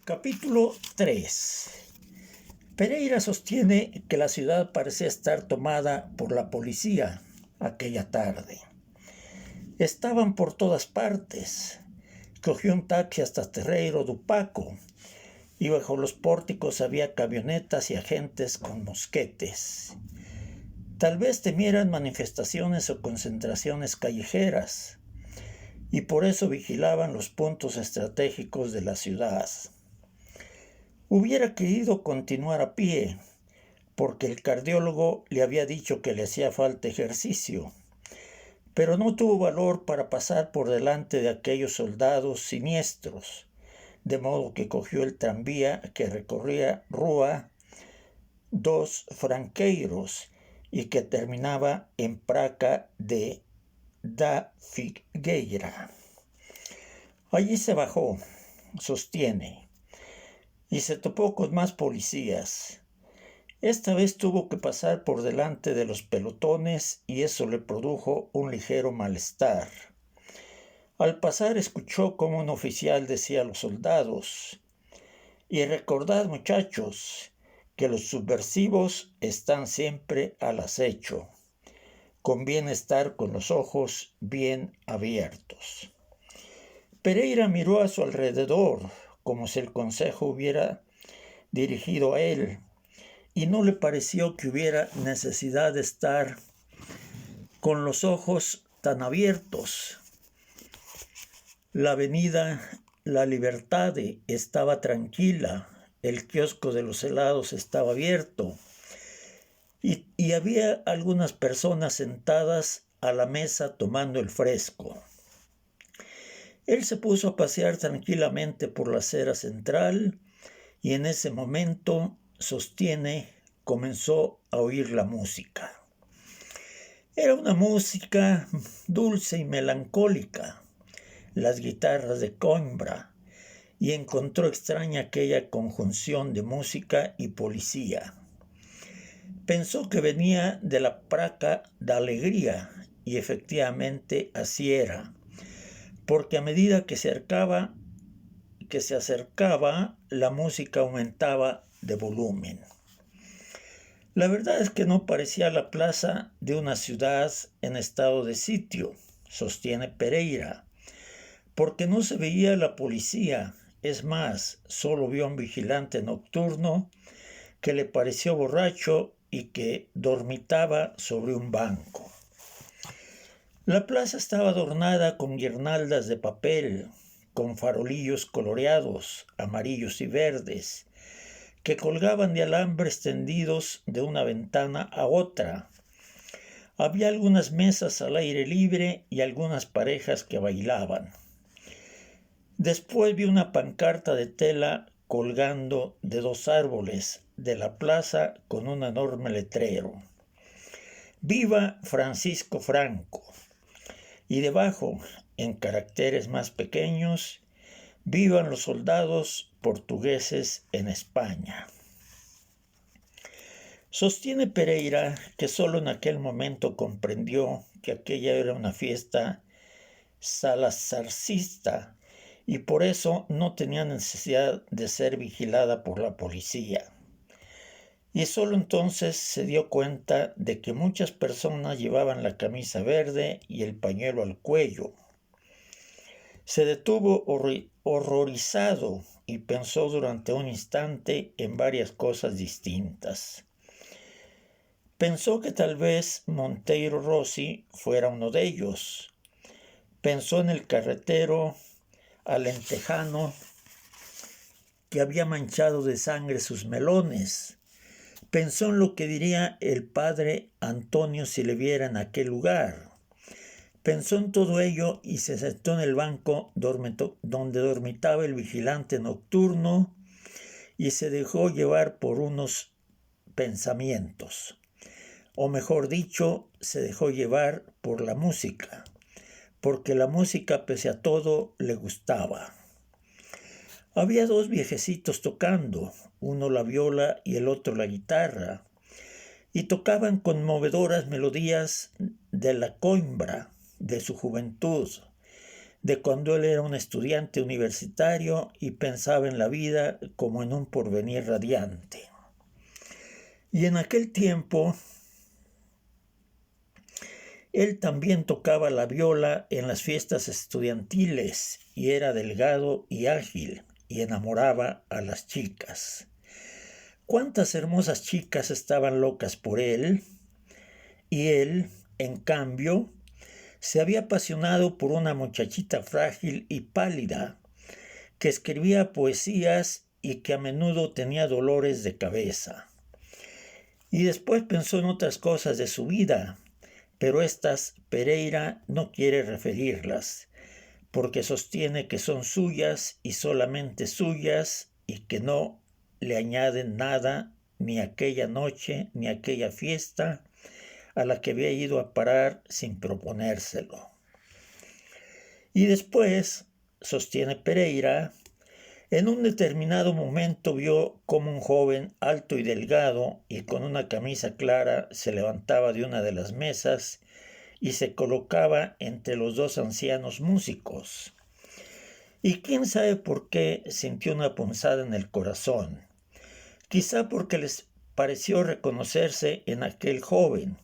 Capítulo 3. Pereira sostiene que la ciudad parecía estar tomada por la policía aquella tarde. Estaban por todas partes. Cogió un taxi hasta Terreiro do Paco y bajo los pórticos había camionetas y agentes con mosquetes. Tal vez temieran manifestaciones o concentraciones callejeras y por eso vigilaban los puntos estratégicos de la ciudad. Hubiera querido continuar a pie, porque el cardiólogo le había dicho que le hacía falta ejercicio, pero no tuvo valor para pasar por delante de aquellos soldados siniestros, de modo que cogió el tranvía que recorría Rua dos Franqueiros y que terminaba en Praça da Figueira. Allí se bajó, sostiene, y se topó con más policías. Esta vez tuvo que pasar por delante de los pelotones y eso le produjo un ligero malestar. Al pasar escuchó como un oficial decía a los soldados: «Y recordad, muchachos, que los subversivos están siempre al acecho. Conviene estar con los ojos bien abiertos». Pereira miró a su alrededor, como si el consejo hubiera dirigido a él, y no le pareció que hubiera necesidad de estar con los ojos tan abiertos. La avenida La Libertad estaba tranquila, el kiosco de los helados estaba abierto y había algunas personas sentadas a la mesa tomando el fresco. Él se puso a pasear tranquilamente por la acera central y en ese momento, sostiene, comenzó a oír la música. Era una música dulce y melancólica, las guitarras de Coimbra, y encontró extraña aquella conjunción de música y policía. Pensó que venía de la Praça da Alegria, y efectivamente así era, porque a medida que se acercaba, la música aumentaba de volumen. La verdad es que no parecía la plaza de una ciudad en estado de sitio, sostiene Pereira, porque no se veía la policía. Es más, solo vio a un vigilante nocturno que le pareció borracho y que dormitaba sobre un banco. La plaza estaba adornada con guirnaldas de papel, con farolillos coloreados, amarillos y verdes, que colgaban de alambres tendidos de una ventana a otra. Había algunas mesas al aire libre y algunas parejas que bailaban. Después vi una pancarta de tela colgando de dos árboles de la plaza con un enorme letrero: «Viva Francisco Franco», y debajo, en caracteres más pequeños: «Vivan los soldados portugueses en España». Sostiene Pereira que solo en aquel momento comprendió que aquella era una fiesta salazarcista y por eso no tenía necesidad de ser vigilada por la policía. Y solo entonces se dio cuenta de que muchas personas llevaban la camisa verde y el pañuelo al cuello. Se detuvo horrorizado y pensó durante un instante en varias cosas distintas. Pensó que tal vez Monteiro Rossi fuera uno de ellos. Pensó en el carretero alentejano que había manchado de sangre sus melones. Pensó en lo que diría el padre Antonio si le viera en aquel lugar. Pensó en todo ello y se sentó en el banco donde dormitaba el vigilante nocturno y se dejó llevar por unos pensamientos. O mejor dicho, se dejó llevar por la música, porque la música, pese a todo, le gustaba. Había dos viejecitos tocando, uno la viola y el otro la guitarra, y tocaban conmovedoras melodías de la Coimbra, de su juventud, de cuando él era un estudiante universitario y pensaba en la vida como en un porvenir radiante. Y en aquel tiempo, él también tocaba la viola en las fiestas estudiantiles y era delgado y ágil y enamoraba a las chicas. Cuántas hermosas chicas estaban locas por él, y él, en cambio, se había apasionado por una muchachita frágil y pálida que escribía poesías y que a menudo tenía dolores de cabeza. Y después pensó en otras cosas de su vida, pero estas Pereira no quiere referirlas, porque sostiene que son suyas y solamente suyas y que no le añaden nada ni aquella noche ni aquella fiesta a la que había ido a parar sin proponérselo. Y después, sostiene Pereira, en un determinado momento vio como un joven alto y delgado y con una camisa clara se levantaba de una de las mesas y se colocaba entre los dos ancianos músicos. Y quién sabe por qué sintió una punzada en el corazón. Quizá porque les pareció reconocerse en aquel joven.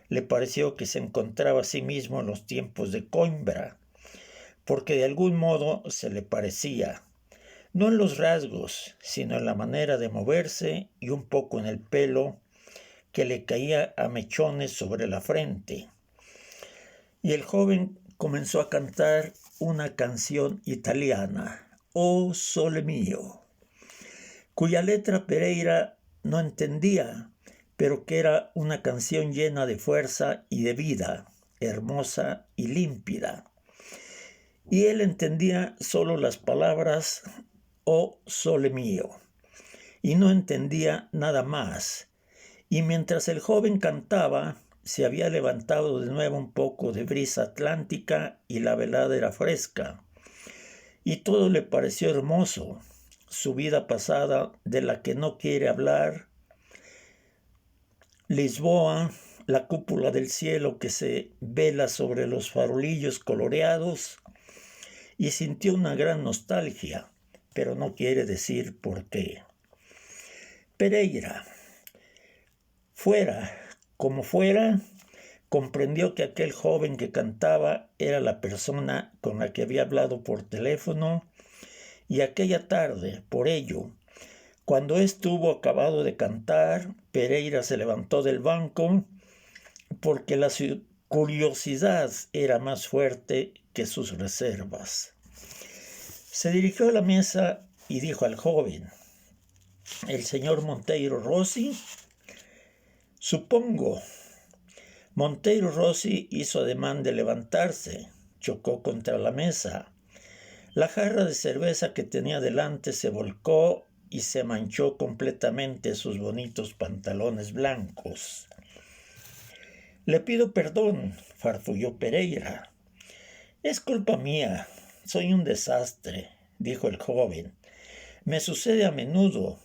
Le pareció que se encontraba a sí mismo en los tiempos de Coimbra, porque de algún modo se le parecía, no en los rasgos, sino en la manera de moverse y un poco en el pelo que le caía a mechones sobre la frente. Y el joven comenzó a cantar una canción italiana, Oh Sole Mio, cuya letra Pereira no entendía, pero que era una canción llena de fuerza y de vida, hermosa y límpida. Y él entendía solo las palabras Oh Sole Mio, y no entendía nada más. Y mientras el joven cantaba, se había levantado de nuevo un poco de brisa atlántica y la velada era fresca. Y todo le pareció hermoso, su vida pasada de la que no quiere hablar, Lisboa, la cúpula del cielo que se vela sobre los farolillos coloreados, y sintió una gran nostalgia, pero no quiere decir por qué. Pereira, fuera como fuera, comprendió que aquel joven que cantaba era la persona con la que había hablado por teléfono, y aquella tarde, por ello, cuando estuvo acabado de cantar, Pereira se levantó del banco porque la curiosidad era más fuerte que sus reservas. Se dirigió a la mesa y dijo al joven, ¿el señor Monteiro Rossi? Supongo. Monteiro Rossi hizo ademán de levantarse, chocó contra la mesa. La jarra de cerveza que tenía delante se volcó y se manchó completamente sus bonitos pantalones blancos. Le pido perdón, farfulló Pereira. Es culpa mía, soy un desastre, dijo el joven. Me sucede a menudo,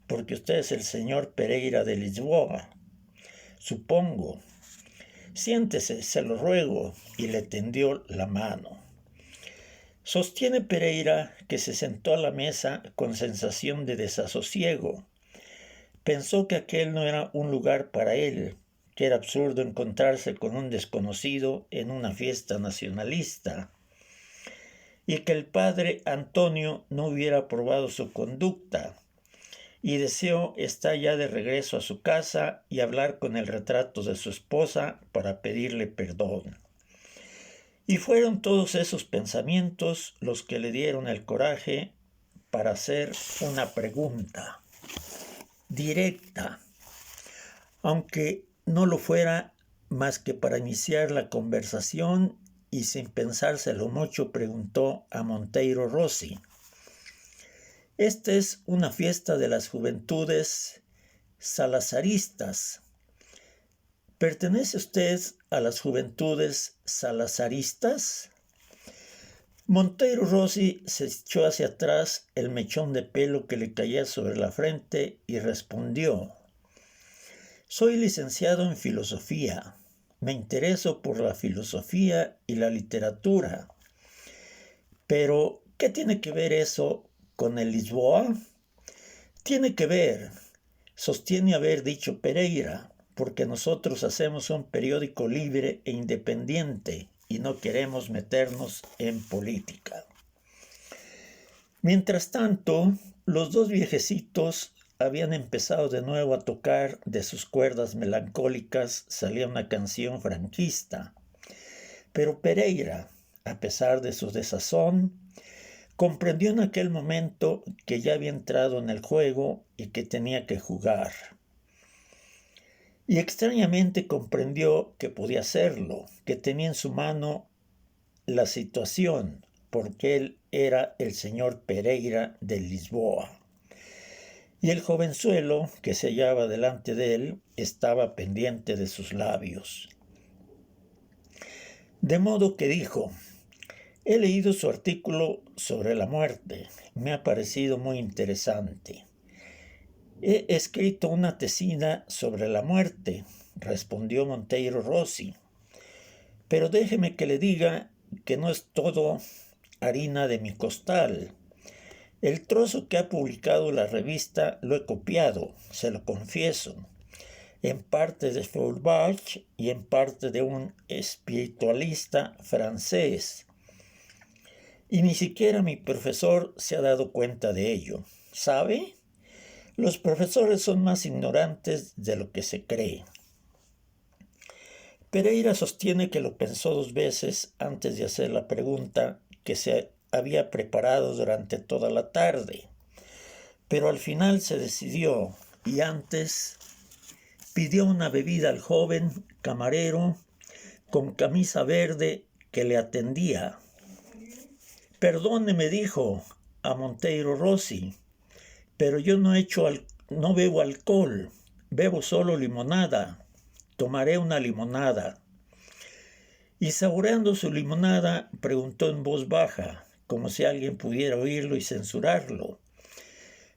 porque usted es el señor Pereira de Lisboa. Supongo. Siéntese, se lo ruego, y le tendió la mano. Sostiene Pereira que se sentó a la mesa con sensación de desasosiego. Pensó que aquel no era un lugar para él, que era absurdo encontrarse con un desconocido en una fiesta nacionalista, y que el padre Antonio no hubiera aprobado su conducta, y deseó estar ya de regreso a su casa y hablar con el retrato de su esposa para pedirle perdón. Y fueron todos esos pensamientos los que le dieron el coraje para hacer una pregunta directa, aunque no lo fuera más que para iniciar la conversación, y sin pensárselo mucho preguntó a Monteiro Rossi. Esta es una fiesta de las juventudes salazaristas. ¿Pertenece usted a las juventudes salazaristas? Monteiro Rossi se echó hacia atrás el mechón de pelo que le caía sobre la frente y respondió: Soy licenciado en filosofía. Me intereso por la filosofía y la literatura. Pero, ¿qué tiene que ver eso con el Lisboa? Tiene que ver, sostiene haber dicho Pereira, porque nosotros hacemos un periódico libre e independiente y no queremos meternos en política. Mientras tanto, los dos viejecitos habían empezado de nuevo a tocar de sus cuerdas melancólicas, salía una canción franquista. Pero Pereira, a pesar de su desazón, comprendió en aquel momento que ya había entrado en el juego y que tenía que jugar. Y extrañamente comprendió que podía hacerlo, que tenía en su mano la situación, porque él era el señor Pereira de Lisboa. Y el jovenzuelo que se hallaba delante de él estaba pendiente de sus labios. De modo que dijo: he leído su artículo sobre la muerte, me ha parecido muy interesante. He escrito una tesina sobre la muerte, respondió Monteiro Rossi, pero déjeme que le diga que no es todo harina de mi costal. El trozo que ha publicado la revista lo he copiado, se lo confieso, en parte de Feuerbach y en parte de un espiritualista francés. Y ni siquiera mi profesor se ha dado cuenta de ello. ¿Sabe? Los profesores son más ignorantes de lo que se cree. Pereira sostiene que lo pensó 2 veces antes de hacer la pregunta que se había preparado durante toda la tarde, pero al final se decidió y antes pidió una bebida al joven camarero con camisa verde que le atendía. Perdone, me dijo a Monteiro Rossi, pero yo no bebo alcohol, bebo solo limonada. Tomaré una limonada. Y saboreando su limonada, preguntó en voz baja, como si alguien pudiera oírlo y censurarlo: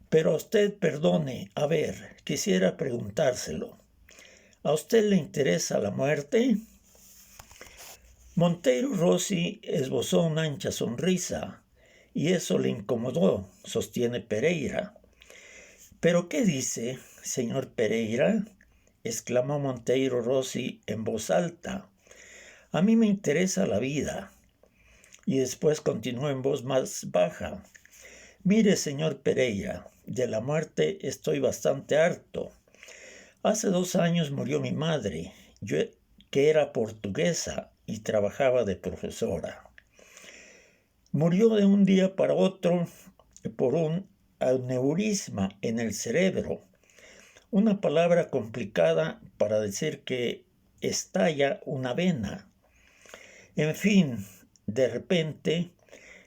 pero a usted, perdone, a ver, quisiera preguntárselo, ¿a usted le interesa la muerte? Monteiro Rossi esbozó una ancha sonrisa, y eso le incomodó, sostiene Pereira. ¿Pero qué dice, señor Pereira?, exclamó Monteiro Rossi en voz alta. A mí me interesa la vida. Y después continuó en voz más baja. Mire, señor Pereira, de la muerte estoy bastante harto. Hace 2 años murió mi madre, que era portuguesa y trabajaba de profesora. Murió de un día para otro por un aneurisma en el cerebro, una palabra complicada para decir que estalla una vena. En fin, de repente,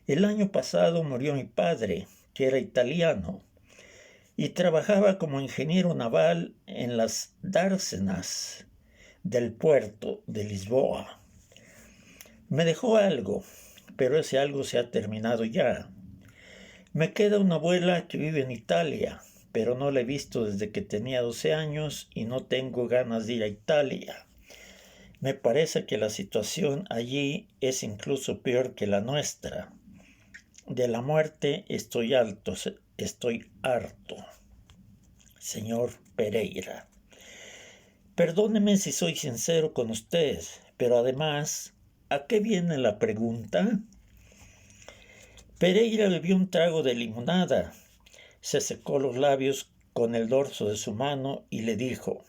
el año pasado murió mi padre, que era italiano, y trabajaba como ingeniero naval en las dársenas del puerto de Lisboa. Me dejó algo, pero ese algo se ha terminado ya. Me queda una abuela que vive en Italia, pero no la he visto desde que tenía 12 años y no tengo ganas de ir a Italia. Me parece que la situación allí es incluso peor que la nuestra. De la muerte estoy harto, señor Pereira. Perdóneme si soy sincero con usted, pero además, ¿a qué viene la pregunta? Pereira bebió un trago de limonada, se secó los labios con el dorso de su mano y le dijo: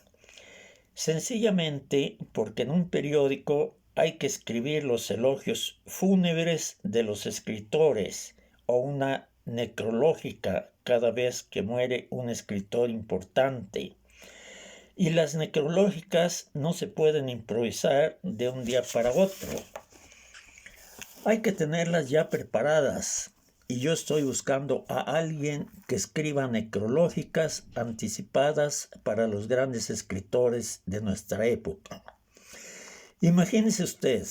sencillamente porque en un periódico hay que escribir los elogios fúnebres de los escritores o una necrológica cada vez que muere un escritor importante. Y las necrológicas no se pueden improvisar de un día para otro. Hay que tenerlas ya preparadas. Y yo estoy buscando a alguien que escriba necrológicas anticipadas para los grandes escritores de nuestra época. Imagínese usted,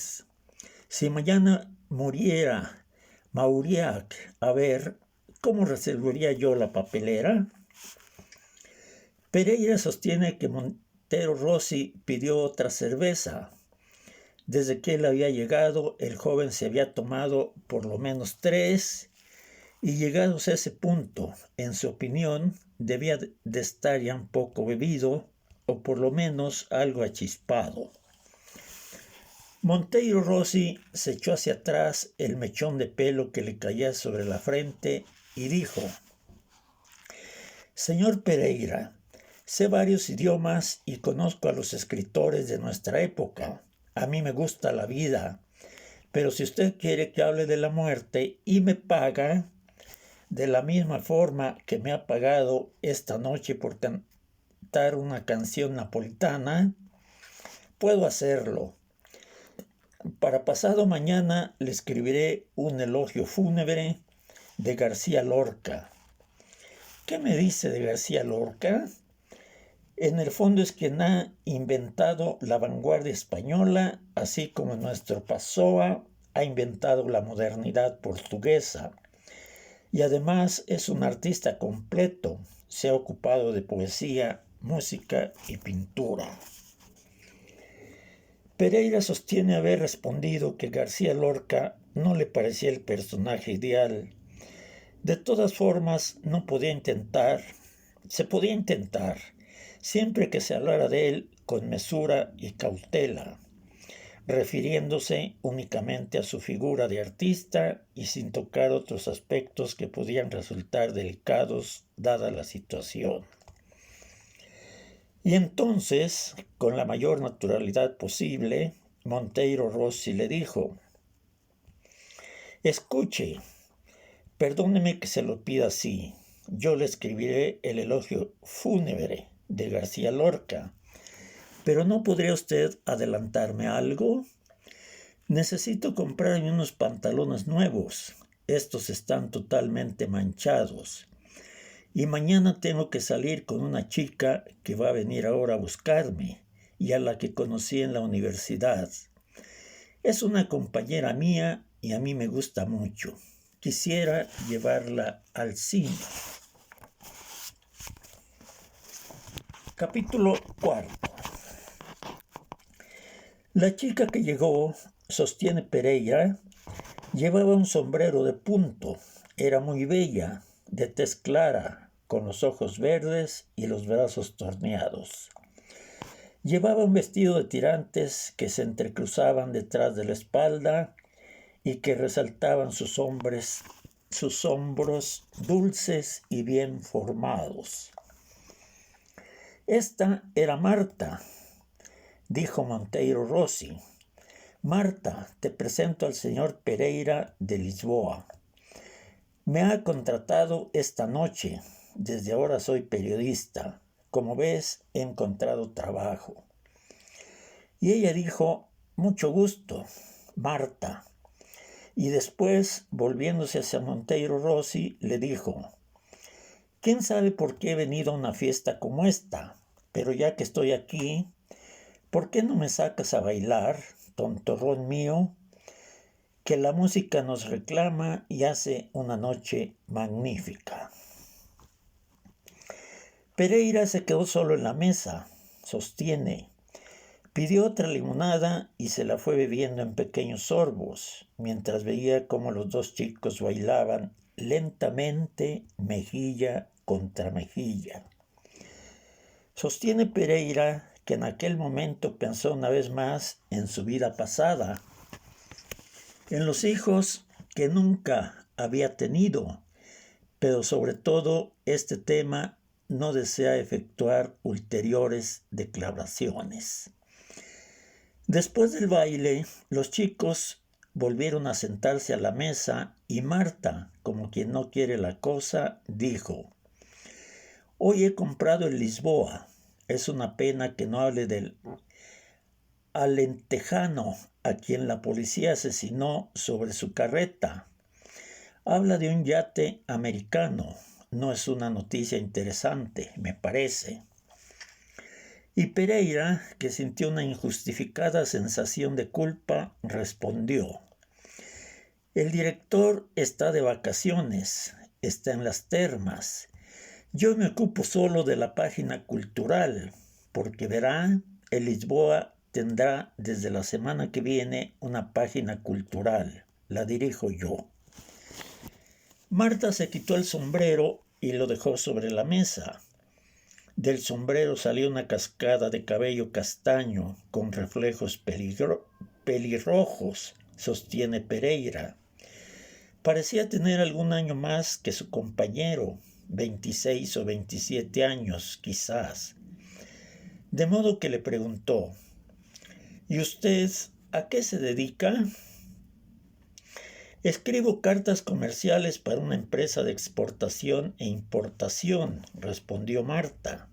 si mañana muriera Mauriac, a ver, ¿cómo resolvería yo la papelera? Pereira sostiene que Monteiro Rossi pidió otra cerveza. Desde que él había llegado, el joven se había tomado por lo menos 3, y llegados a ese punto, en su opinión, debía de estar ya un poco bebido, o por lo menos algo achispado. Monteiro Rossi se echó hacia atrás el mechón de pelo que le caía sobre la frente y dijo: «Señor Pereira, sé varios idiomas y conozco a los escritores de nuestra época. A mí me gusta la vida, pero si usted quiere que hable de la muerte y me paga de la misma forma que me ha pagado esta noche por cantar una canción napolitana, puedo hacerlo. Para pasado mañana le escribiré un elogio fúnebre de García Lorca». ¿Qué me dice de García Lorca? En el fondo es quien ha inventado la vanguardia española, así como nuestro Pessoa ha inventado la modernidad portuguesa. Y además es un artista completo, se ha ocupado de poesía, música y pintura. Pereira sostiene haber respondido que García Lorca no le parecía el personaje ideal. De todas formas, se podía intentar, siempre que se hablara de él con mesura y cautela, refiriéndose únicamente a su figura de artista y sin tocar otros aspectos que podían resultar delicados dada la situación. Y entonces, con la mayor naturalidad posible, Monteiro Rossi le dijo: «Escuche, perdóneme que se lo pida así. Yo le escribiré el elogio fúnebre de García Lorca, pero ¿no podría usted adelantarme algo? Necesito comprarme unos pantalones nuevos. Estos están totalmente manchados. Y mañana tengo que salir con una chica que va a venir ahora a buscarme y a la que conocí en la universidad. Es una compañera mía y a mí me gusta mucho. Quisiera llevarla al cine». Capítulo 4. La chica que llegó, sostiene Pereira, llevaba un sombrero de punto. Era muy bella, de tez clara, con los ojos verdes y los brazos torneados. Llevaba un vestido de tirantes que se entrecruzaban detrás de la espalda y que resaltaban sus hombros dulces y bien formados. «Esta era Marta», dijo Monteiro Rossi. «Marta, te presento al señor Pereira de Lisboa. Me ha contratado esta noche. Desde ahora soy periodista. Como ves, he encontrado trabajo». Y ella dijo: «Mucho gusto, Marta». Y después, volviéndose hacia Monteiro Rossi, le dijo: «¿Quién sabe por qué he venido a una fiesta como esta? Pero ya que estoy aquí, ¿por qué no me sacas a bailar, tontorrón mío? Que la música nos reclama y hace una noche magnífica». Pereira se quedó solo en la mesa, sostiene. Pidió otra limonada y se la fue bebiendo en pequeños sorbos, mientras veía cómo los dos chicos bailaban lentamente, mejilla contra mejilla. Sostiene Pereira que en aquel momento pensó una vez más en su vida pasada, en los hijos que nunca había tenido, pero sobre todo este tema no desea efectuar ulteriores declaraciones. Después del baile, los chicos volvieron a sentarse a la mesa y Marta, como quien no quiere la cosa, dijo: «Hoy he comprado en Lisboa. Es una pena que no hable del alentejano a quien la policía asesinó sobre su carreta. Habla de un yate americano. No es una noticia interesante, me parece». Y Pereira, que sintió una injustificada sensación de culpa, respondió: «El director está de vacaciones, está en las termas. Yo me ocupo solo de la página cultural, porque verá, en Lisboa tendrá desde la semana que viene una página cultural. La dirijo yo. Marta se quitó el sombrero y lo dejó sobre la mesa. Del sombrero salió una cascada de cabello castaño con reflejos pelirrojos, sostiene Pereira. Parecía tener algún año más que su compañero, 26 o 27 años, quizás. De modo que le preguntó: ¿y usted a qué se dedica? Escribo cartas comerciales para una empresa de exportación e importación, respondió Marta.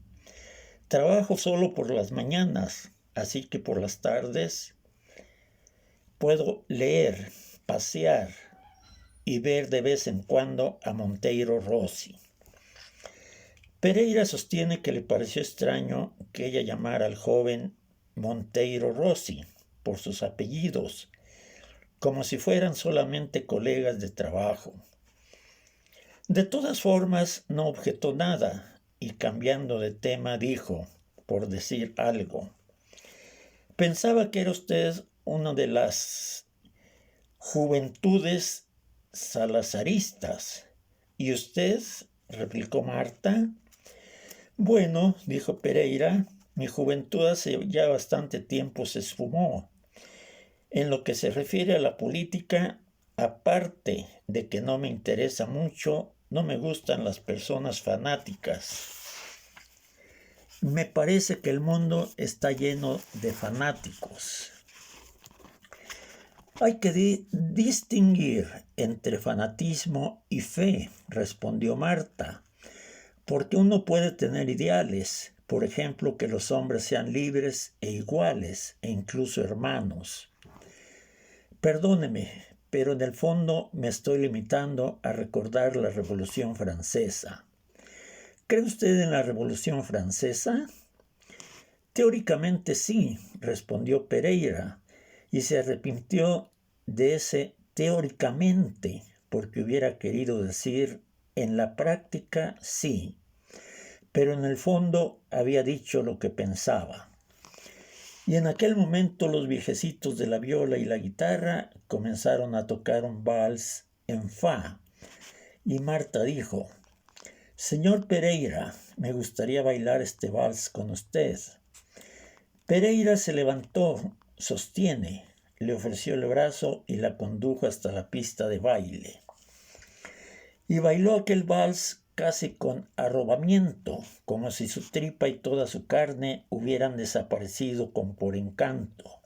Trabajo solo por las mañanas, así que por las tardes puedo leer, pasear y ver de vez en cuando a Monteiro Rossi. Pereira sostiene que le pareció extraño que ella llamara al joven Monteiro Rossi por sus apellidos, como si fueran solamente colegas de trabajo. De todas formas, no objetó nada y, cambiando de tema, dijo, por decir algo: pensaba que era usted una de las juventudes salazaristas. ¿Y usted?, replicó Marta. Bueno, dijo Pereira, mi juventud hace ya bastante tiempo se esfumó. En lo que se refiere a la política, aparte de que no me interesa mucho, no me gustan las personas fanáticas. Me parece que el mundo está lleno de fanáticos. Hay que distinguir entre fanatismo y fe, respondió Marta, porque uno puede tener ideales, por ejemplo, que los hombres sean libres e iguales, e incluso hermanos. Perdóneme, pero en el fondo me estoy limitando a recordar la Revolución Francesa. ¿Cree usted en la Revolución Francesa? Teóricamente sí, respondió Pereira, y se arrepintió de ese teóricamente, porque hubiera querido decir en la práctica sí, pero en el fondo había dicho lo que pensaba. Y en aquel momento los viejecitos de la viola y la guitarra comenzaron a tocar un vals en fa, y Marta dijo: «Señor Pereira, me gustaría bailar este vals con usted». Pereira se levantó, sostiene, le ofreció el brazo y la condujo hasta la pista de baile. Y bailó aquel vals casi con arrobamiento, como si su tripa y toda su carne hubieran desaparecido como por encanto.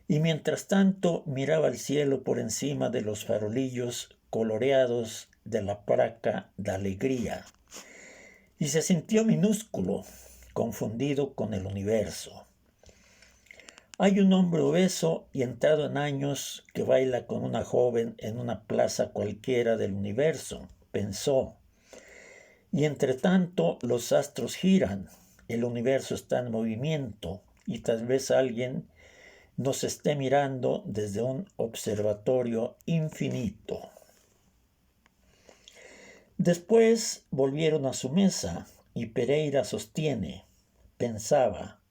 Y mientras tanto miraba al cielo por encima de los farolillos coloreados de la placa de alegría, y se sintió minúsculo, confundido con el universo. Hay un hombre obeso y entrado en años que baila con una joven en una plaza cualquiera del universo, pensó. Y entre tanto los astros giran, el universo está en movimiento y tal vez alguien nos esté mirando desde un observatorio infinito. Después volvieron a su mesa y Pereira sostiene, pensaba: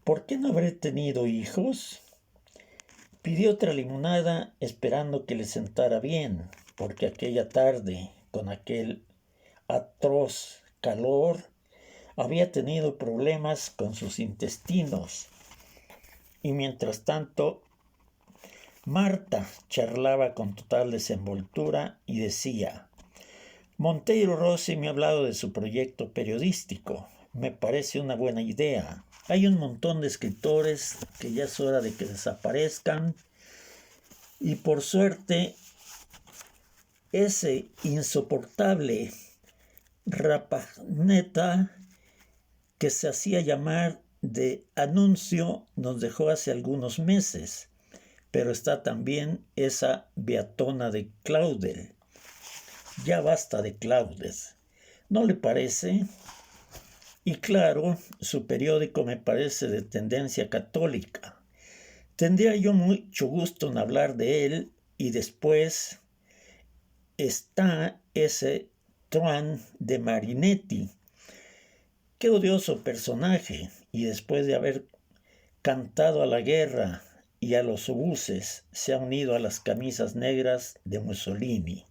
¿por qué no habré tenido hijos? Pidió otra limonada esperando que le sentara bien, porque aquella tarde, con aquel atroz calor, había tenido problemas con sus intestinos. Y mientras tanto, Marta charlaba con total desenvoltura y decía: Monteiro Rossi me ha hablado de su proyecto periodístico. Me parece una buena idea. Hay un montón de escritores que ya es hora de que desaparezcan. Y por suerte, ese insoportable Rapaneta que se hacía llamar de Anuncio nos dejó hace algunos meses. Pero está también esa beatona de Claudel. Ya basta de Claudes, ¿no le parece? Y claro, su periódico me parece de tendencia católica. Tendría yo mucho gusto en hablar de él. Y después está ese Truan de Marinetti. Qué odioso personaje. Y después de haber cantado a la guerra y a los obuses, se ha unido a las camisas negras de Mussolini.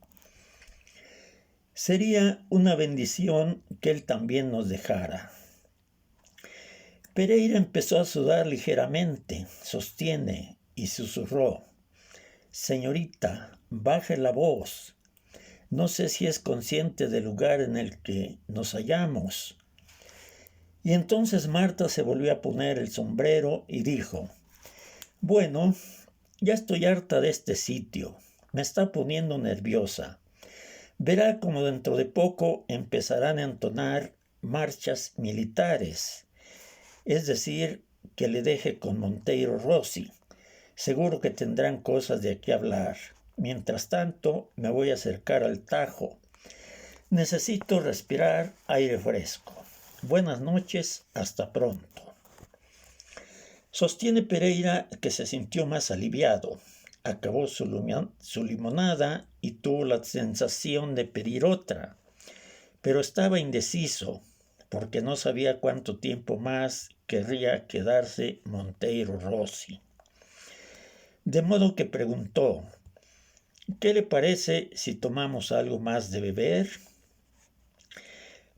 Sería una bendición que él también nos dejara. Pereira empezó a sudar ligeramente, sostiene, y susurró: «Señorita, baje la voz. No sé si es consciente del lugar en el que nos hallamos». Y entonces Marta se volvió a poner el sombrero y dijo: «Bueno, ya estoy harta de este sitio. Me está poniendo nerviosa. Verá como dentro de poco empezarán a entonar marchas militares. Es decir, que le deje con Monteiro Rossi. Seguro que tendrán cosas de qué hablar. Mientras tanto, me voy a acercar al Tajo. Necesito respirar aire fresco. Buenas noches, hasta pronto». Sostiene Pereira que se sintió más aliviado. Acabó su limonada y tuvo la sensación de pedir otra, pero estaba indeciso, porque no sabía cuánto tiempo más querría quedarse Monteiro Rossi. De modo que preguntó: «¿Qué le parece si tomamos algo más de beber?».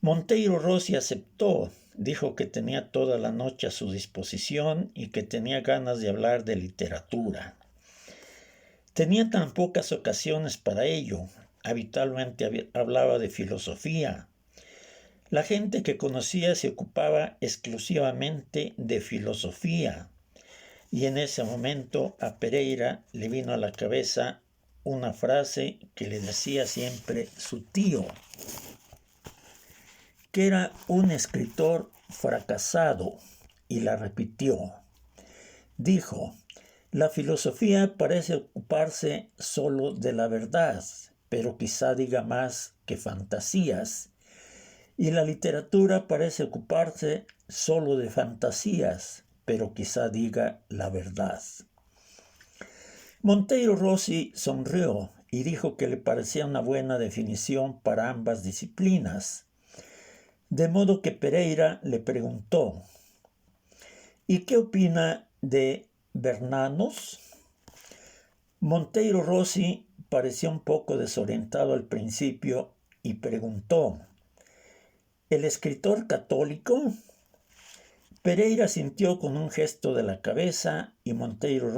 Monteiro Rossi aceptó, dijo que tenía toda la noche a su disposición y que tenía ganas de hablar de literatura. Tenía tan pocas ocasiones para ello. Habitualmente hablaba de filosofía. La gente que conocía se ocupaba exclusivamente de filosofía, y en ese momento a Pereira le vino a la cabeza una frase que le decía siempre su tío, que era un escritor fracasado, y la repitió. Dijo: «La filosofía parece ocuparse solo de la verdad, pero quizá diga más que fantasías. Y la literatura parece ocuparse solo de fantasías, pero quizá diga la verdad». Monteiro Rossi sonrió y dijo que le parecía una buena definición para ambas disciplinas. De modo que Pereira le preguntó: «¿Y qué opina de Bernanos?». Monteiro Rossi pareció un poco desorientado al principio y preguntó: «¿El escritor católico?». Pereira sintió con un gesto de la cabeza y Monteiro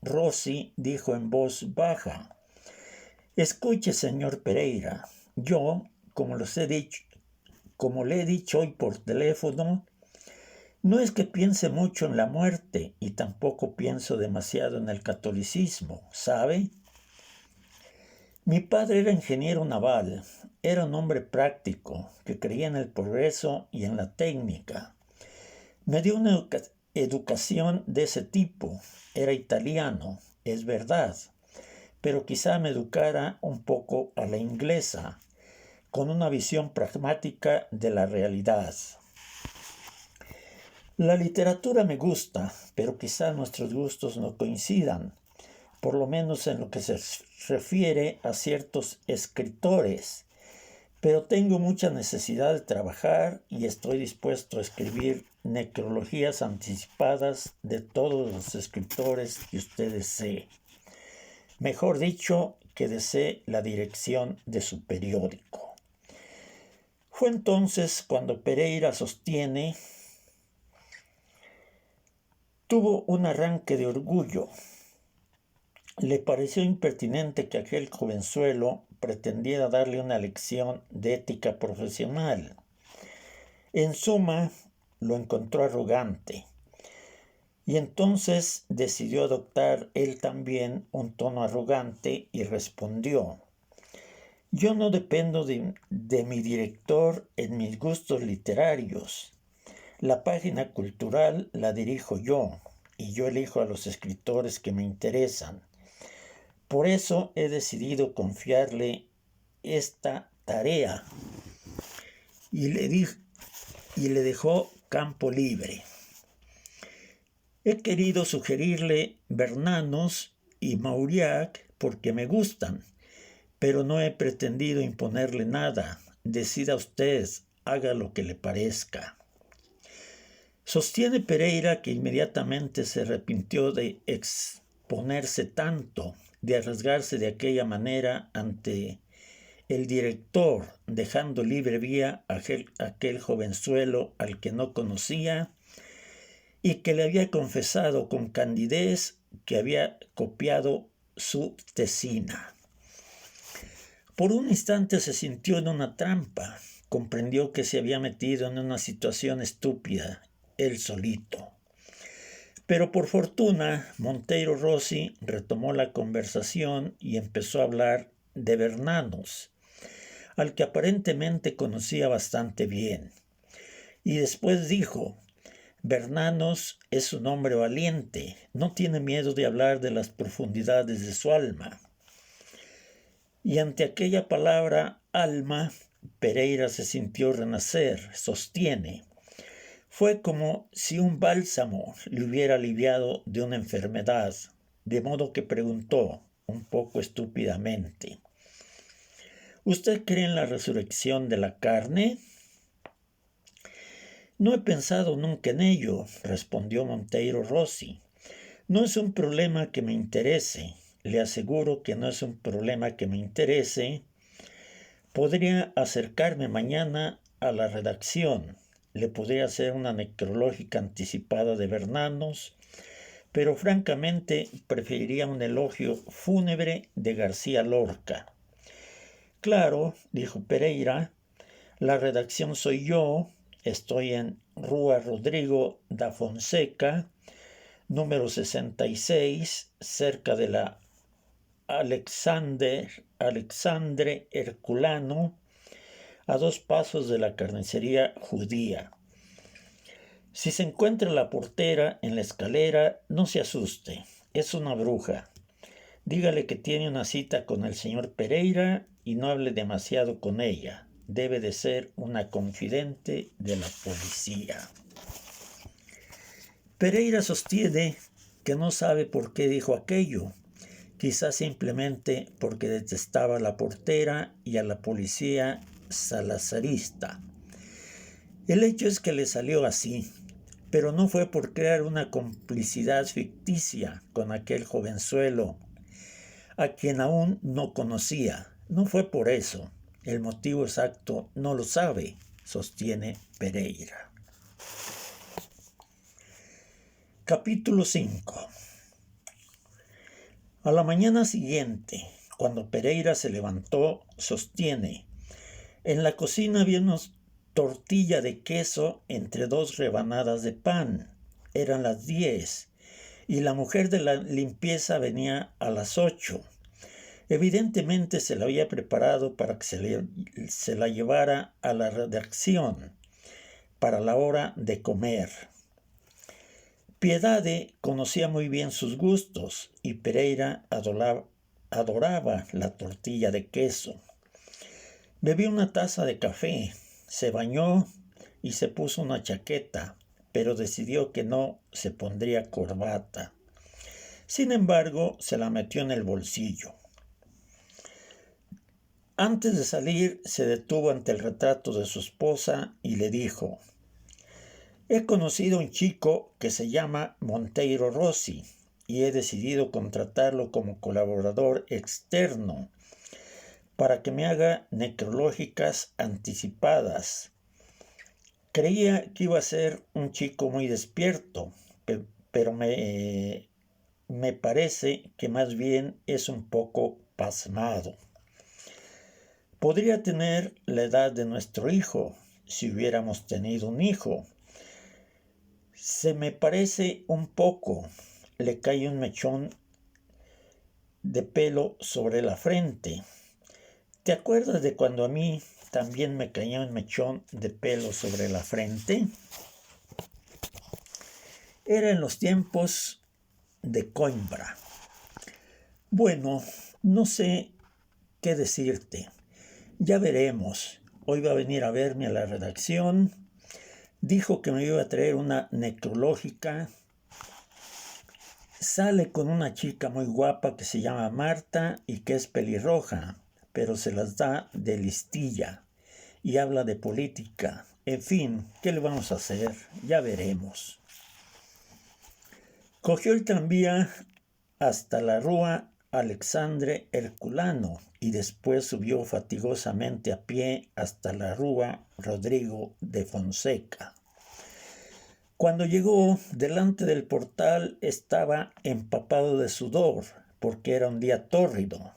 Rossi dijo en voz baja: «Escuche, señor Pereira, yo, como le he dicho hoy por teléfono, no es que piense mucho en la muerte y tampoco pienso demasiado en el catolicismo, ¿sabe? Mi padre era ingeniero naval, era un hombre práctico que creía en el progreso y en la técnica. Me dio una educación de ese tipo, era italiano, es verdad, pero quizá me educara un poco a la inglesa, con una visión pragmática de la realidad. La literatura me gusta, pero quizá nuestros gustos no coincidan, por lo menos en lo que se refiere a ciertos escritores, pero tengo mucha necesidad de trabajar y estoy dispuesto a escribir necrologías anticipadas de todos los escritores que usted desee. Mejor dicho, que desee la dirección de su periódico». Fue entonces cuando Pereira sostiene tuvo un arranque de orgullo. Le pareció impertinente que aquel jovenzuelo pretendiera darle una lección de ética profesional. En suma, lo encontró arrogante. Y entonces decidió adoptar él también un tono arrogante y respondió: «Yo no dependo de mi director en mis gustos literarios. La página cultural la dirijo yo, y yo elijo a los escritores que me interesan. Por eso he decidido confiarle esta tarea». Y le dejó campo libre. He querido sugerirle Bernanos y Mauriac porque me gustan, pero no he pretendido imponerle nada. Decida usted, haga lo que le parezca. Sostiene Pereira que inmediatamente se arrepintió de exponerse tanto, de arriesgarse de aquella manera ante el director, dejando libre vía a aquel jovenzuelo al que no conocía y que le había confesado con candidez que había copiado su tesina. Por un instante se sintió en una trampa, comprendió que se había metido en una situación estúpida, él solito. Pero por fortuna, Monteiro Rossi retomó la conversación y empezó a hablar de Bernanos, al que aparentemente conocía bastante bien. Y después dijo: Bernanos es un hombre valiente, no tiene miedo de hablar de las profundidades de su alma. Y ante aquella palabra alma, Pereira se sintió renacer, sostiene. Fue como si un bálsamo le hubiera aliviado de una enfermedad, de modo que preguntó, un poco estúpidamente: ¿Usted cree en la resurrección de la carne? No he pensado nunca en ello, respondió Monteiro Rossi. No es un problema que me interese. Le aseguro que no es un problema que me interese. Podría acercarme mañana a la redacción. Le podría hacer una necrológica anticipada de Bernanos, pero francamente preferiría un elogio fúnebre de García Lorca. Claro, dijo Pereira, la redacción soy yo. Estoy en Rua Rodrigo da Fonseca, número 66, cerca de la Alexandre Herculano, a 2 pasos de la carnicería judía. Si se encuentra la portera en la escalera, no se asuste, es una bruja. Dígale que tiene una cita con el señor Pereira y no hable demasiado con ella. Debe de ser una confidente de la policía. Pereira sostiene que no sabe por qué dijo aquello, quizás simplemente porque detestaba a la portera y a la policía salazarista. El hecho es que le salió así, pero no fue por crear una complicidad ficticia con aquel jovenzuelo, a quien aún no conocía. No fue por eso. El motivo exacto no lo sabe, sostiene Pereira. Capítulo 5. A la mañana siguiente, cuando Pereira se levantó, sostiene, en la cocina había una tortilla de queso entre 2 rebanadas de pan. Eran las 10 y la mujer de la limpieza venía a las 8. Evidentemente se la había preparado para que se la llevara a la redacción para la hora de comer. Piedade conocía muy bien sus gustos y Pereira adoraba la tortilla de queso. Bebió una taza de café, se bañó y se puso una chaqueta, pero decidió que no se pondría corbata. Sin embargo, se la metió en el bolsillo. Antes de salir, se detuvo ante el retrato de su esposa y le dijo: he conocido a un chico que se llama Monteiro Rossi y he decidido contratarlo como colaborador externo para que me haga necrológicas anticipadas. Creía que iba a ser un chico muy despierto, pero me parece que más bien es un poco pasmado. Podría tener la edad de nuestro hijo, si hubiéramos tenido un hijo. Se me parece un poco. Le cae un mechón de pelo sobre la frente. ¿Te acuerdas de cuando a mí también me caía un mechón de pelo sobre la frente? Era en los tiempos de Coimbra. Bueno, no sé qué decirte. Ya veremos. Hoy va a venir a verme a la redacción. Dijo que me iba a traer una necrológica. Sale con una chica muy guapa que se llama Marta y que es pelirroja, pero se las da de listilla. y habla de política. En fin, ¿qué le vamos a hacer? Ya veremos. Cogió el tranvía hasta la Rúa Alexandre Herculano y después subió fatigosamente a pie hasta la Rúa Rodrigo de Fonseca. Cuando llegó delante del portal estaba empapado de sudor, porque era un día tórrido.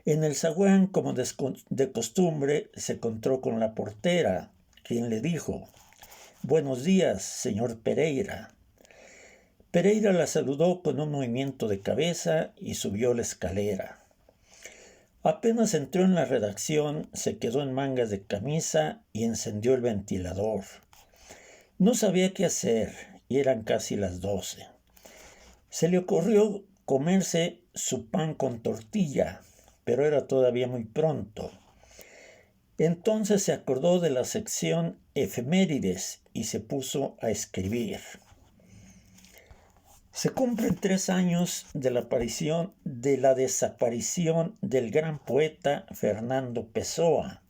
En el zaguán, como de costumbre, se encontró con la portera, quien le dijo: «Buenos días, señor Pereira». Pereira la saludó con un movimiento de cabeza y subió la escalera. Apenas entró en la redacción, se quedó en mangas de camisa y encendió el ventilador. No sabía qué hacer y eran casi las 12. Se le ocurrió comerse su pan con tortilla, pero era todavía muy pronto. Entonces se acordó de la sección efemérides y se puso a escribir. Se cumplen 3 años de la desaparición del gran poeta Fernando Pessoa.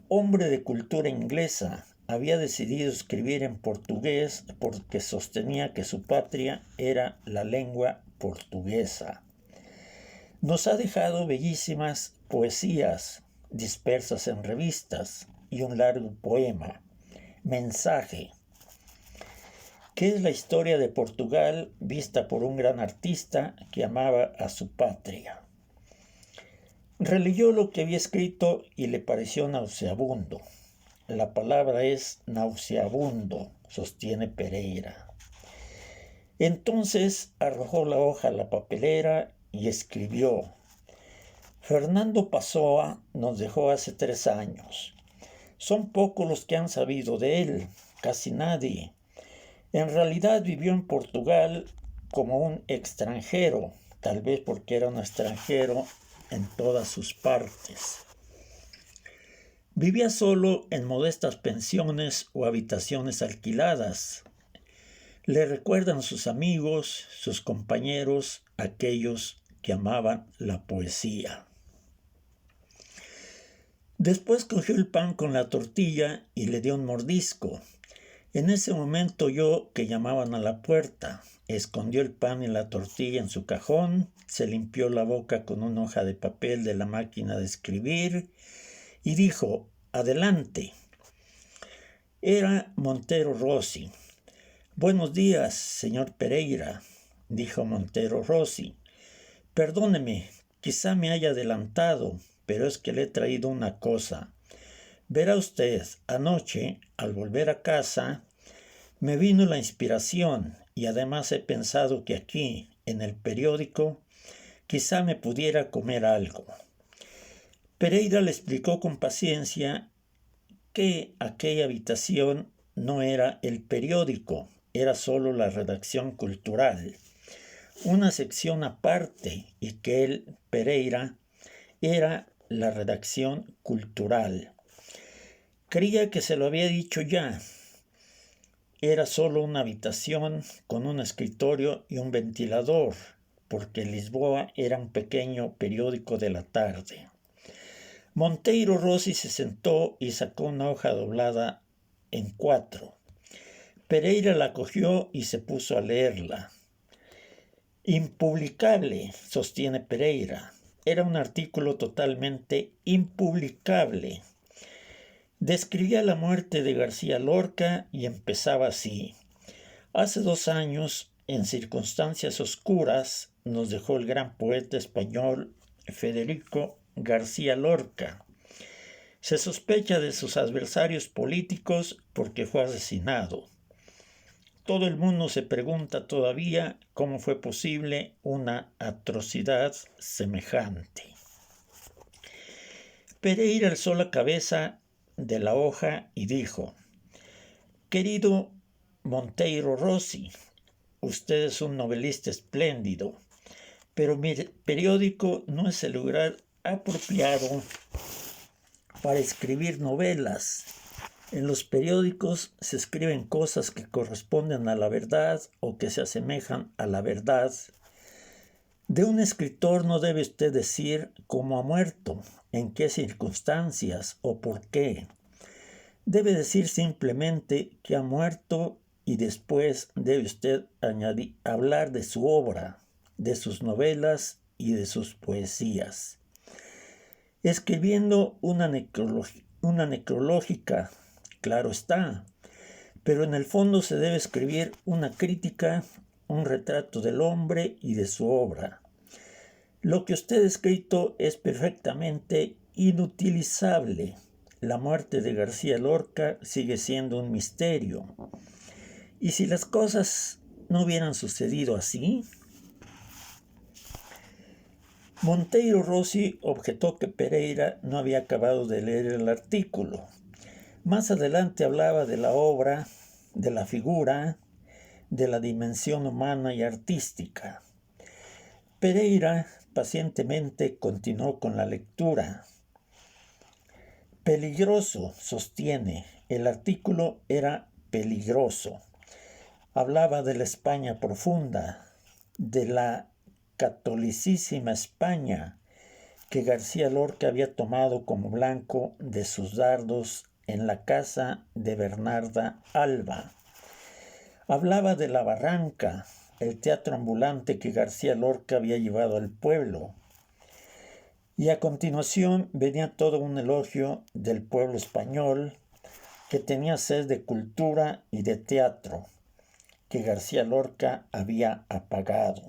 Hombre de cultura inglesa, había decidido escribir en portugués porque sostenía que su patria era la lengua portuguesa. Nos ha dejado bellísimas poesías dispersas en revistas y un largo poema, Mensaje, que es la historia de Portugal vista por un gran artista que amaba a su patria. Releyó lo que había escrito y le pareció nauseabundo. La palabra es nauseabundo, sostiene Pereira. Entonces arrojó la hoja a la papelera y escribió: Fernando Pessoa nos dejó hace 3 años. Son pocos los que han sabido de él, casi nadie. En realidad vivió en Portugal como un extranjero, tal vez porque era un extranjero en todas sus partes. Vivía solo en modestas pensiones o habitaciones alquiladas. Le recuerdan sus amigos, sus compañeros, aquellos que amaban la poesía. Después cogió el pan con la tortilla y le dio un mordisco. En ese momento oyó que llamaban a la puerta. Escondió el pan y la tortilla en su cajón, se limpió la boca con una hoja de papel de la máquina de escribir y dijo: «Adelante». Era Montero Rossi. «Buenos días, señor Pereira», dijo Montero Rossi. «Perdóneme, quizá me haya adelantado, pero es que le he traído una cosa. Verá usted, anoche, al volver a casa, me vino la inspiración y además he pensado que aquí, en el periódico, quizá me pudiera comer algo». Pereira le explicó con paciencia que aquella habitación no era el periódico, era solo la redacción cultural, una sección aparte, y que él, Pereira, era la redacción cultural. Creía que se lo había dicho ya. Era solo una habitación con un escritorio y un ventilador, porque Lisboa era un pequeño periódico de la tarde. Montero Rossi se sentó y sacó una hoja doblada en 4. Pereira la cogió y se puso a leerla. Impublicable, sostiene Pereira. Era un artículo totalmente impublicable. Describía la muerte de García Lorca y empezaba así: «Hace 2 años, en circunstancias oscuras, nos dejó el gran poeta español Federico García Lorca. Se sospecha de sus adversarios políticos porque fue asesinado. Todo el mundo se pregunta todavía cómo fue posible una atrocidad semejante». Pereira alzó la cabeza de la hoja y dijo: «Querido Montero Rossi, usted es un novelista espléndido, pero mi periódico no es el lugar apropiado para escribir novelas. En los periódicos se escriben cosas que corresponden a la verdad o que se asemejan a la verdad. De un escritor no debe usted decir cómo ha muerto, en qué circunstancias o por qué. Debe decir simplemente que ha muerto y después debe usted hablar de su obra, de sus novelas y de sus poesías. Escribiendo una necrológica, claro está, pero en el fondo se debe escribir una crítica, un retrato del hombre y de su obra. Lo que usted ha escrito es perfectamente inutilizable. La muerte de García Lorca sigue siendo un misterio. ¿Y si las cosas no hubieran sucedido así? Monteiro Rossi objetó que Pereira no había acabado de leer el artículo. Más adelante hablaba de la obra, de la figura, de la dimensión humana y artística. Pereira pacientemente continuó con la lectura. Peligroso, sostiene. El artículo era peligroso. Hablaba de la España profunda, de la catolicísima España que García Lorca había tomado como blanco de sus dardos en la casa de Bernarda Alba. Hablaba de la Barranca, el teatro ambulante que García Lorca había llevado al pueblo. Y a continuación venía todo un elogio del pueblo español que tenía sed de cultura y de teatro, que García Lorca había apagado.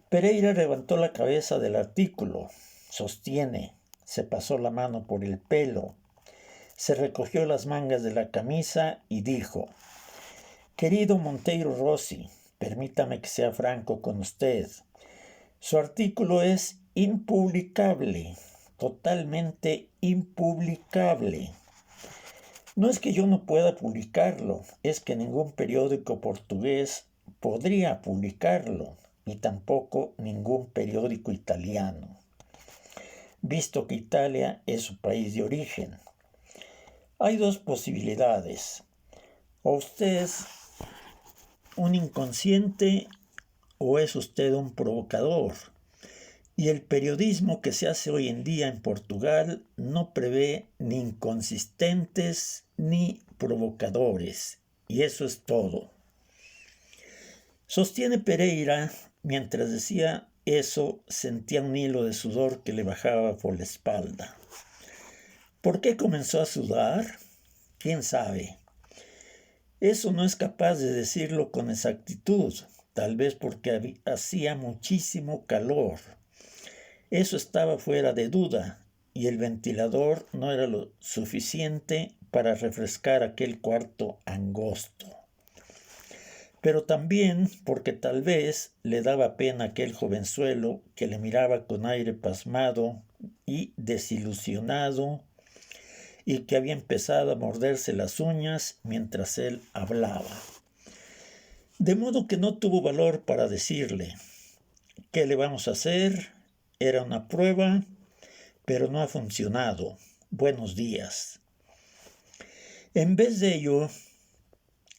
Pereira levantó la cabeza del artículo, sostiene, se pasó la mano por el pelo, se recogió las mangas de la camisa y dijo: «Querido Monteiro Rossi, permítame que sea franco con usted. Su artículo es impublicable, totalmente impublicable. No es que yo no pueda publicarlo, es que ningún periódico portugués podría publicarlo, ni tampoco ningún periódico italiano, visto que Italia es su país de origen. Hay dos posibilidades. O usted es un inconsciente o es usted un provocador. Y el periodismo que se hace hoy en día en Portugal no prevé ni inconsistentes ni provocadores. Y eso es todo». Sostiene Pereira, mientras decía eso, sentía un hilo de sudor que le bajaba por la espalda. ¿Por qué comenzó a sudar? ¿Quién sabe? Eso no es capaz de decirlo con exactitud, tal vez porque hacía muchísimo calor. Eso estaba fuera de duda, y el ventilador no era lo suficiente para refrescar aquel cuarto angosto. Pero también porque tal vez le daba pena aquel jovenzuelo que le miraba con aire pasmado y desilusionado y que había empezado a morderse las uñas mientras él hablaba. De modo que no tuvo valor para decirle: «¿Qué le vamos a hacer? Era una prueba, pero no ha funcionado. Buenos días». En vez de ello,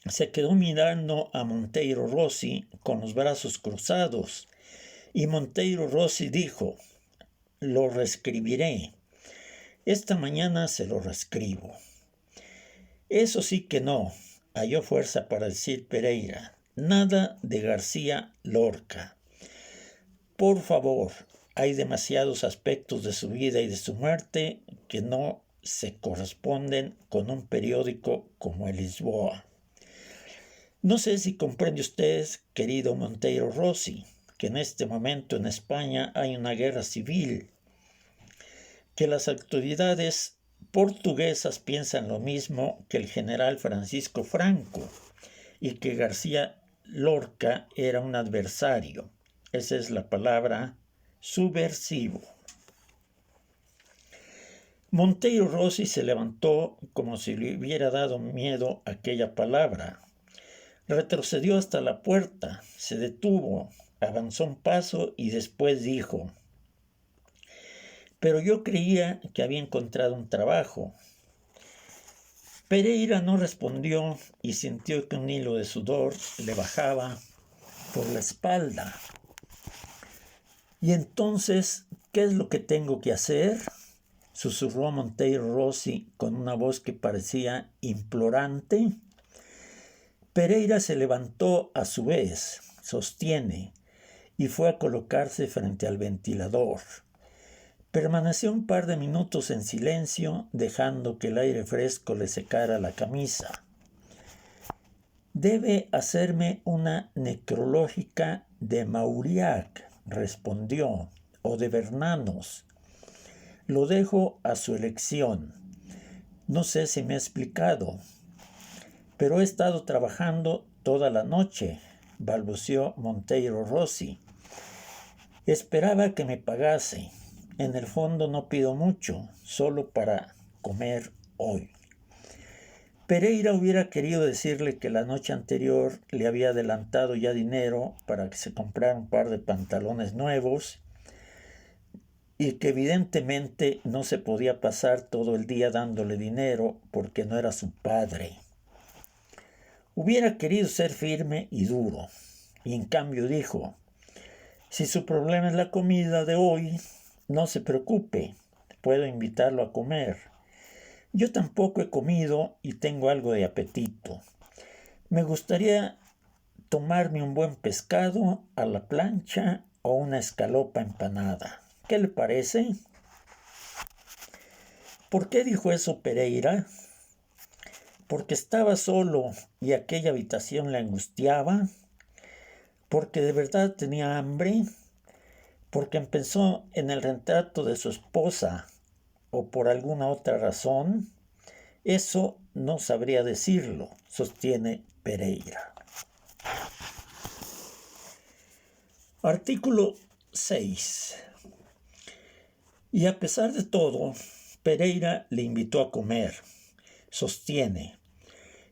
se quedó mirando a Monteiro Rossi con los brazos cruzados, y Monteiro Rossi dijo: «Lo reescribiré. Esta mañana se lo reescribo». «Eso sí que no», halló fuerza para decir Pereira. «Nada de García Lorca. Por favor, hay demasiados aspectos de su vida y de su muerte que no se corresponden con un periódico como el Lisboa». No sé si comprende usted, querido Monteiro Rossi, que en este momento en España hay una guerra civil, que las autoridades portuguesas piensan lo mismo que el general Francisco Franco y que García Lorca era un adversario. Esa es la palabra, subversivo. Monteiro Rossi se levantó como si le hubiera dado miedo aquella palabra. Retrocedió hasta la puerta, se detuvo, avanzó un paso y después dijo: «Pero yo creía que había encontrado un trabajo». Pereira no respondió y sintió que un hilo de sudor le bajaba por la espalda. Y entonces, ¿qué es lo que tengo que hacer?, susurró Monteiro Rossi con una voz que parecía implorante. Pereira se levantó a su vez, sostiene, y fue a colocarse frente al ventilador. Permaneció un par de minutos en silencio, dejando que el aire fresco le secara la camisa. «Debe hacerme una necrológica de Mauriac», respondió, «o de Bernanos. Lo dejo a su elección. No sé si me he explicado, pero he estado trabajando toda la noche», balbuceó Monteiro Rossi. «Esperaba que me pagase. En el fondo no pido mucho, solo para comer hoy». Pereira hubiera querido decirle que la noche anterior le había adelantado ya dinero para que se comprara un par de pantalones nuevos y que evidentemente no se podía pasar todo el día dándole dinero porque no era su padre. Hubiera querido ser firme y duro, y en cambio dijo: «Si su problema es la comida de hoy, no se preocupe, puedo invitarlo a comer. Yo tampoco he comido y tengo algo de apetito. Me gustaría tomarme un buen pescado a la plancha o una escalopa empanada. ¿Qué le parece?». ¿Por qué dijo eso Pereira? ¿Porque estaba solo y aquella habitación le angustiaba? ¿Porque de verdad tenía hambre? ¿Porque pensó en el retrato de su esposa o por alguna otra razón? Eso no sabría decirlo, sostiene Pereira. Artículo 6. Y a pesar de todo, Pereira le invitó a comer, sostiene,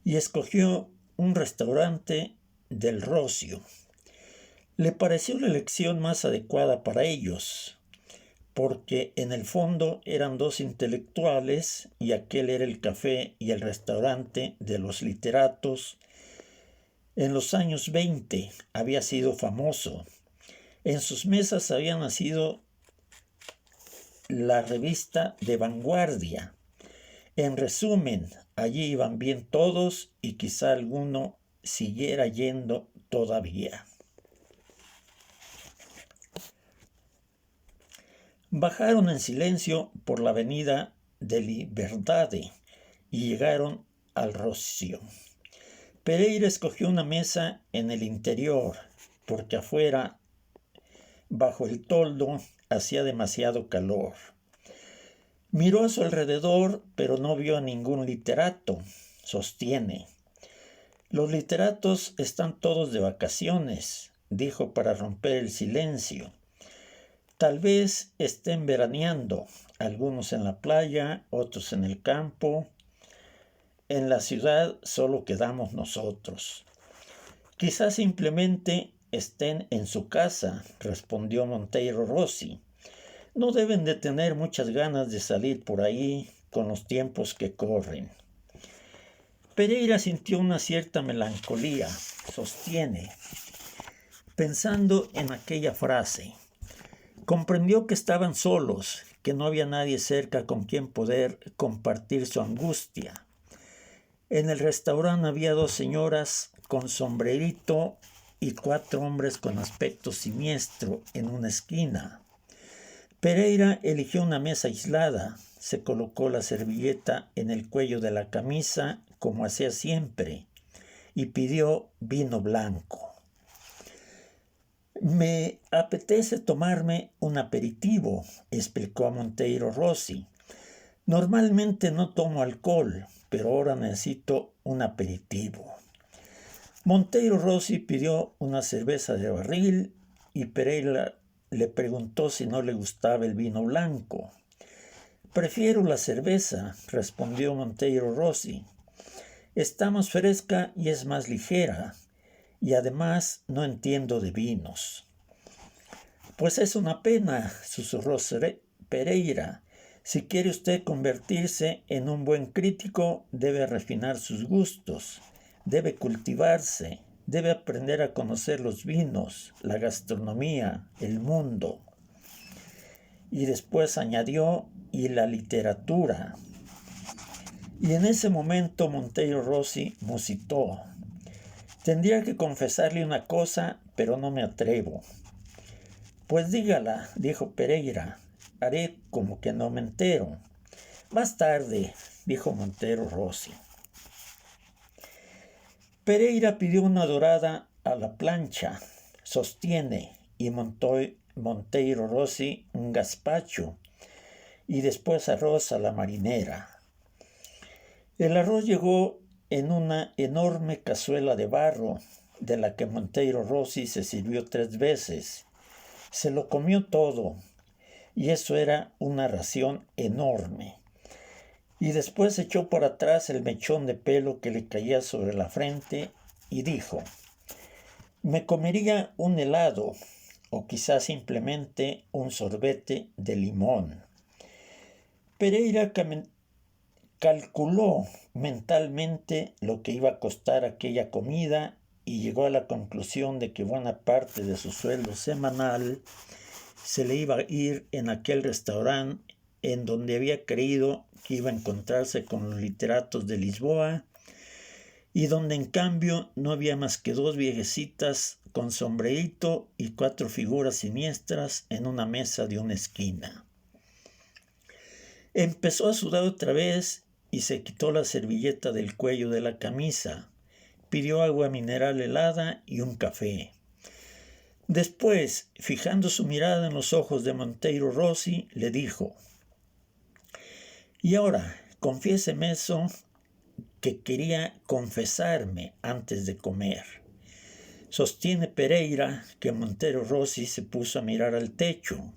y escogió un restaurante del Rocio. Le pareció la elección más adecuada para ellos, porque en el fondo eran dos intelectuales y aquel era el café y el restaurante de los literatos. En los años 20 había sido famoso. En sus mesas había nacido la revista de vanguardia. En resumen, allí iban bien todos y quizá alguno siguiera yendo todavía. Bajaron en silencio por la avenida de Liberdade y llegaron al Rocio. Pereira escogió una mesa en el interior, porque afuera, bajo el toldo, hacía demasiado calor. Miró a su alrededor, pero no vio a ningún literato, sostiene. «Los literatos están todos de vacaciones», dijo para romper el silencio. «Tal vez estén veraneando, algunos en la playa, otros en el campo. En la ciudad solo quedamos nosotros». «Quizás simplemente estén en su casa», respondió Monteiro Rossi. «No deben de tener muchas ganas de salir por ahí con los tiempos que corren». Pereira sintió una cierta melancolía, sostiene, pensando en aquella frase. Comprendió que estaban solos, que no había nadie cerca con quien poder compartir su angustia. En el restaurante había 2 señoras con sombrerito y 4 hombres con aspecto siniestro en una esquina. Pereira eligió una mesa aislada, se colocó la servilleta en el cuello de la camisa como hacía siempre y pidió vino blanco. «Me apetece tomarme un aperitivo», explicó a Monteiro Rossi. «Normalmente no tomo alcohol, pero ahora necesito un aperitivo». Monteiro Rossi pidió una cerveza de barril y Pereira le preguntó si no le gustaba el vino blanco. «Prefiero la cerveza», respondió Monteiro Rossi. «Está más fresca y es más ligera. Y además no entiendo de vinos». «Pues es una pena», susurró Pereira. «Si quiere usted convertirse en un buen crítico, debe refinar sus gustos, debe cultivarse, debe aprender a conocer los vinos, la gastronomía, el mundo. Y después añadió, y la literatura. Y en ese momento Monteiro Rossi musitó. Tendría que confesarle una cosa, pero no me atrevo. Pues dígala, dijo Pereira. Haré como que no me entero. Más tarde, dijo Monteiro Rossi. Pereira pidió una dorada a la plancha, sostiene, y Monteiro Rossi un gazpacho, y después arroz a la marinera. El arroz llegó en una enorme cazuela de barro, de la que Monteiro Rossi se sirvió 3 veces. Se lo comió todo, y eso era una ración enorme. Y después echó por atrás el mechón de pelo que le caía sobre la frente y dijo, me comería un helado, o quizás simplemente un sorbete de limón. Pereira calculó mentalmente lo que iba a costar aquella comida y llegó a la conclusión de que buena parte de su sueldo semanal se le iba a ir en aquel restaurante en donde había creído que iba a encontrarse con los literatos de Lisboa y donde en cambio no había más que 2 viejecitas con sombrerito y 4 figuras siniestras en una mesa de una esquina. Empezó a sudar otra vez y se quitó la servilleta del cuello de la camisa. Pidió agua mineral helada y un café. Después, fijando su mirada en los ojos de Monteiro Rossi, le dijo, y ahora, confiéseme eso que quería confesarme antes de comer. Sostiene Pereira que Monteiro Rossi se puso a mirar al techo.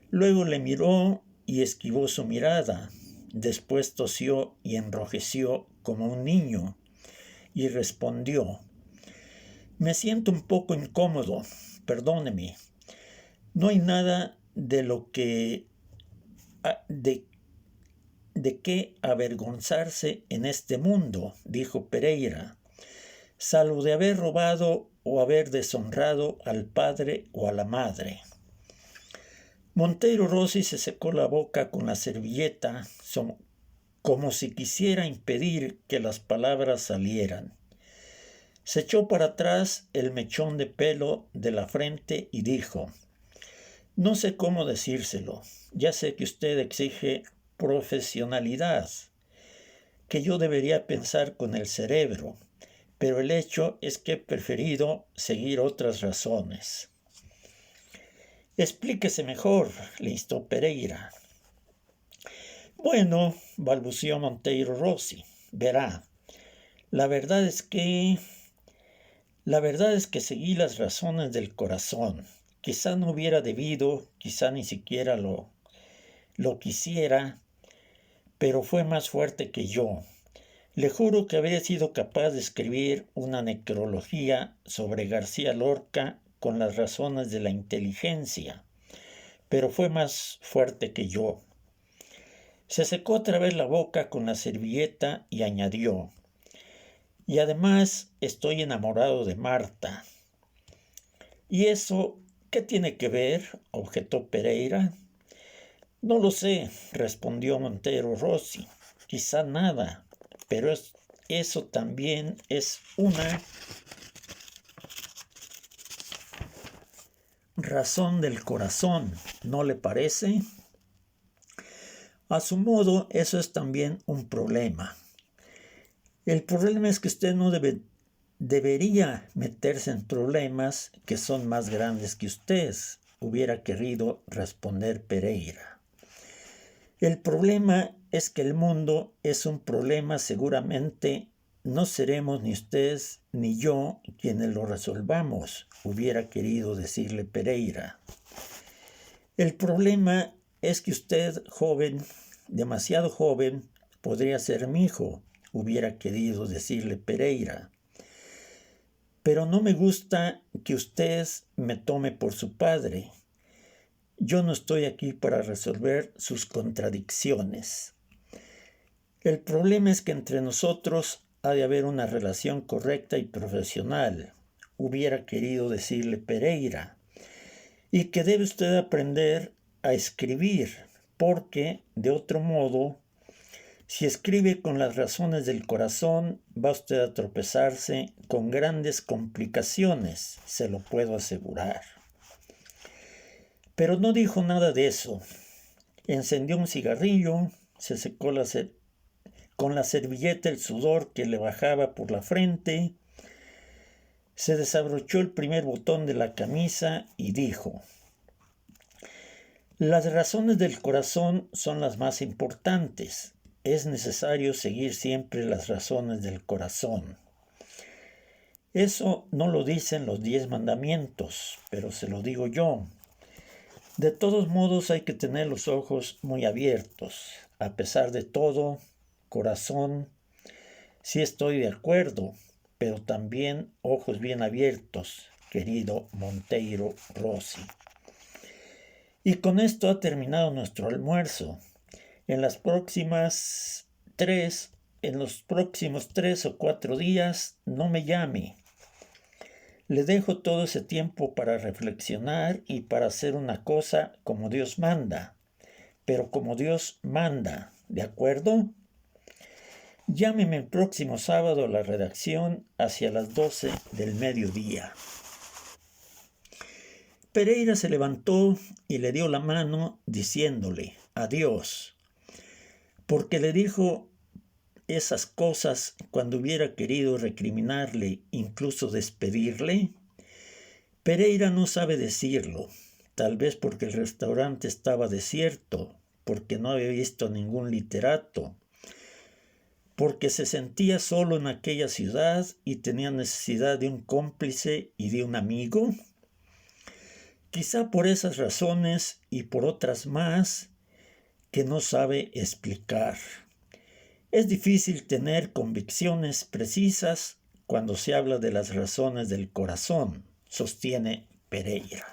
Luego le miró y esquivó su mirada. Después tosió y enrojeció como un niño y respondió, me siento un poco incómodo, perdóneme. No hay nada de qué avergonzarse en este mundo, dijo Pereira, salvo de haber robado o haber deshonrado al padre o a la madre. Monteiro Rossi se secó la boca con la servilleta como si quisiera impedir que las palabras salieran. Se echó para atrás el mechón de pelo de la frente y dijo, no sé cómo decírselo, ya sé que usted exige profesionalidad, que yo debería pensar con el cerebro, pero el hecho es que he preferido seguir otras razones. Explíquese mejor, le instó Pereira. Bueno, balbuceó Monteiro Rossi, verá, la verdad es que seguí las razones del corazón. Quizá no hubiera debido, quizá ni siquiera lo quisiera, pero fue más fuerte que yo. Le juro que habría sido capaz de escribir una necrología sobre García Lorca con las razones de la inteligencia, pero fue más fuerte que yo. Se secó otra vez la boca con la servilleta y añadió, y además estoy enamorado de Marta. ¿Y eso qué tiene que ver?, objetó Pereira. No lo sé, respondió Monteiro Rossi. Quizá nada, pero eso también es una razón del corazón, ¿no le parece? A su modo, eso es también un problema. El problema es que usted no debería meterse en problemas que son más grandes que usted, hubiera querido responder Pereira. El problema es que el mundo es un problema, seguramente no seremos ni usted ni yo quienes lo resolvamos, hubiera querido decirle Pereira. El problema es que usted, joven, demasiado joven, podría ser mi hijo, hubiera querido decirle Pereira. Pero no me gusta que usted me tome por su padre. Yo no estoy aquí para resolver sus contradicciones. El problema es que entre nosotros ha de haber una relación correcta y profesional, hubiera querido decirle Pereira, y que debe usted aprender a escribir, porque de otro modo, si escribe con las razones del corazón, va usted a tropezarse con grandes complicaciones, se lo puedo asegurar. Pero no dijo nada de eso. Encendió un cigarrillo, se secó con la servilleta el sudor que le bajaba por la frente, se desabrochó el primer botón de la camisa y dijo: las razones del corazón son las más importantes. Es necesario seguir siempre las razones del corazón. Eso no lo dicen los 10 mandamientos, pero se lo digo yo. De todos modos hay que tener los ojos muy abiertos. A pesar de todo, corazón, sí estoy de acuerdo, pero también ojos bien abiertos, querido Monteiro Rossi. Y con esto ha terminado nuestro almuerzo. En los próximos 3 o 4 días no me llame. Le dejo todo ese tiempo para reflexionar y para hacer una cosa como Dios manda, pero como Dios manda, ¿de acuerdo? Llámeme el próximo sábado a la redacción hacia las 12 del mediodía. Pereira se levantó y le dio la mano diciéndole adiós, porque le dijo esas cosas cuando hubiera querido recriminarle, incluso despedirle. Pereira no sabe decirlo, tal vez porque el restaurante estaba desierto, porque no había visto a ningún literato, porque se sentía solo en aquella ciudad y tenía necesidad de un cómplice y de un amigo. Quizá por esas razones y por otras más que no sabe explicar. Es difícil tener convicciones precisas cuando se habla de las razones del corazón, sostiene Pereira.